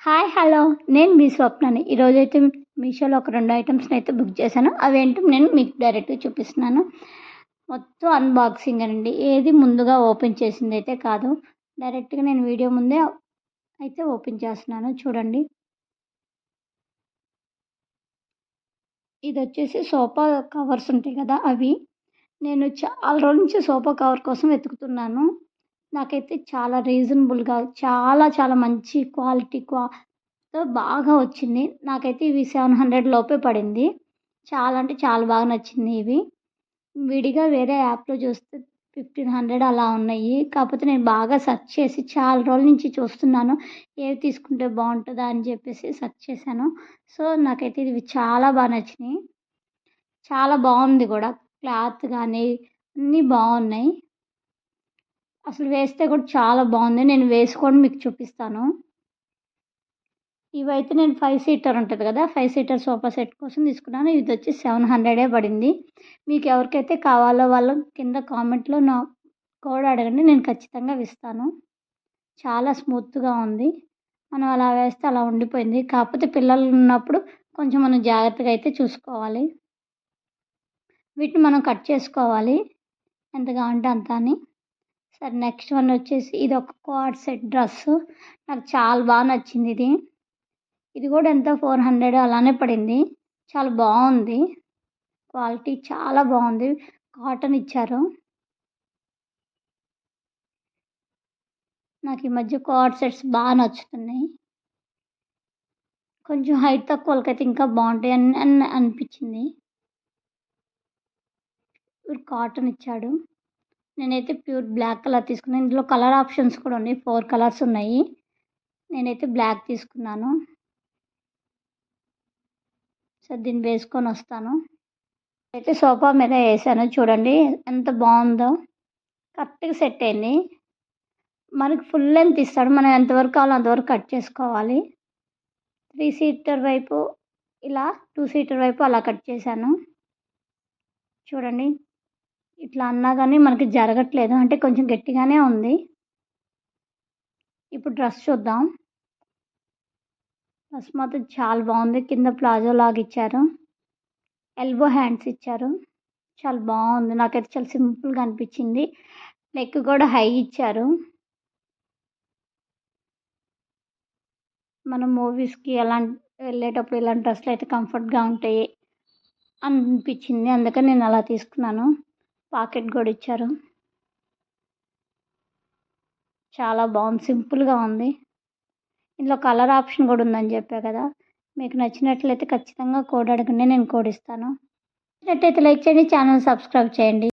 Hi hello నేను మీ స్వప్నని ఈరోజైతే మీషోలో ఒక 2 ఐటమ్స్ని అయితే బుక్ చేశాను. అవేంటో నేను మీకు డైరెక్ట్గా చూపిస్తున్నాను. మొత్తం అన్బాక్సింగ్ అండి, ఏది ముందుగా ఓపెన్ చేసింది అయితే కాదు. డైరెక్ట్గా నేను వీడియో ముందే అయితే ఓపెన్ చేస్తున్నాను. చూడండి, ఇది వచ్చేసి సోఫా కవర్స్ ఉంటాయి కదా అవి. నేను చాలా రోజుల నుంచి సోఫా కవర్ కోసం వెతుకుతున్నాను. నాకైతే చాలా రీజనబుల్గా చాలా చాలా మంచి క్వాలిటీతో బాగా వచ్చింది. నాకైతే ఇవి 700 లోపే పడింది. చాలా అంటే చాలా బాగా నచ్చింది ఇవి. విడిగా వేరే యాప్‌లో చూస్తే 1500 అలా ఉన్నాయి. కాకపోతే నేను బాగా సెర్చ్ చేసి చాలా రోజుల నుంచి చూస్తున్నాను. ఏవి తీసుకుంటే బావుంటదా అని చెప్పేసి సెర్చ్ చేశాను. సో, నాకైతే ఇవి చాలా బాగా నచ్చినాయి. చాలా బావుంది గూడా. క్లాత్ గానీ అన్నీ బావున్నాయి. అసలు వేస్తే కూడా చాలా బావుంది. నేను వేసుకొని మీకు చూపిస్తాను. ఇవైతే నేను 5 సీటర్ ఉంటది కదా! 5 సీటర్ సోఫా సెట్ కోసం తీసుకున్నాను. ఇదొచ్చి 700 పడింది. మీకు ఎవరికైతే కావాలో వాళ్ళు కింద కామెంట్‌లో నా కోడ్ అడగండి. నేను ఖచ్చితంగా ఇస్తాను. చాలా స్మూత్‌గా ఉంది. మనం అలా వేస్తే అలా ఉండిపోయింది. కాకపోతే పిల్లలున్నప్పుడు కొంచెం మనం జాగ్రత్తగా అయితే చూసుకోవాలి. వీటిని మనం కట్ చేసుకోవాలి. ఎంత కావాలంటే అంత అని. సరే, నెక్స్ట్ వన్ వచ్చేసి ఇదొక క్వాడ్ సెట్ డ్రెస్సు. నాకు చాలా బాగా నచ్చింది ఇది. ఇది కూడా ఎంతో 400 అలానే పడింది. చాలా బావుంది. క్వాలిటీ చాలా బావుంది. కాటన్ ఇచ్చారు. నాకు ఈ మధ్య క్వాడ్ సెట్స్ బాగా నచ్చుతున్నాయి. కొంచెం హైట్ తక్కువోళ్ళకైతే ఇంకా బావుంటాయి అని అనిపించింది. ఇప్పుడు కాటన్ ఇచ్చాడు. నేనైతే ప్యూర్ బ్లాక్ కలర్ తీసుకున్నాను. ఇందులో కలర్ ఆప్షన్స్ కూడా ఉన్నాయి. 4 కలర్స్ ఉన్నాయి. నేనైతే బ్లాక్ తీసుకున్నాను. సో, దీన్ని వేసుకొనొస్తాను. అయితే సోఫా మీద ఏసాను. చూడండి ఎంత బావుందో. కరెక్ట్‌గా సెట్ అయింది. మనకి ఫుల్ లెంత్ ఇస్తాడు. మనం ఎంతవరకు కావాలో అంతవరకు కట్ చేసుకోవాలి. 3 సీటర్ వైపు ఇలా, 2 సీటర్ వైపు అలా కట్ చేశాను. చూడండి, ఇట్లా అన్నా గానీ మనకి జరగట్లేదు. అంటే కొంచెం గట్టిగానే ఉంది. ఇప్పుడు డ్రెస్ చూద్దాం. డ్రెస్ మాత్రం చాలా బావుంది. కింద ప్లాజో లాగా ఇచ్చారు. ఎల్బో హ్యాండ్స్ ఇచ్చారు. చాలా బావుంది. నాకైతే చాలా సింపుల్‌గా అనిపించింది. నెక్ కూడా హై ఇచ్చారు. మనం మూవీస్‌కి వెళ్ళేటప్పుడు ఇలాంటి డ్రెస్సులు అయితే కంఫర్ట్‌గా ఉంటాయి అనిపించింది. అందుకని నేను అలా తీసుకున్నాను. పాకెట్ కూడా ఇచ్చారు. చాలా బావుంది. సింపుల్‌గా ఉంది. ఇందులో కలర్ ఆప్షన్ కూడా ఉందని చెప్పా కదా! మీకు నచ్చినట్లయితే ఖచ్చితంగా కోడ్ అడగండి. నేను కోడ్ ఇస్తాను. నచ్చినట్టయితే లైక్ చేయండి. ఛానల్ సబ్స్క్రైబ్ చేయండి.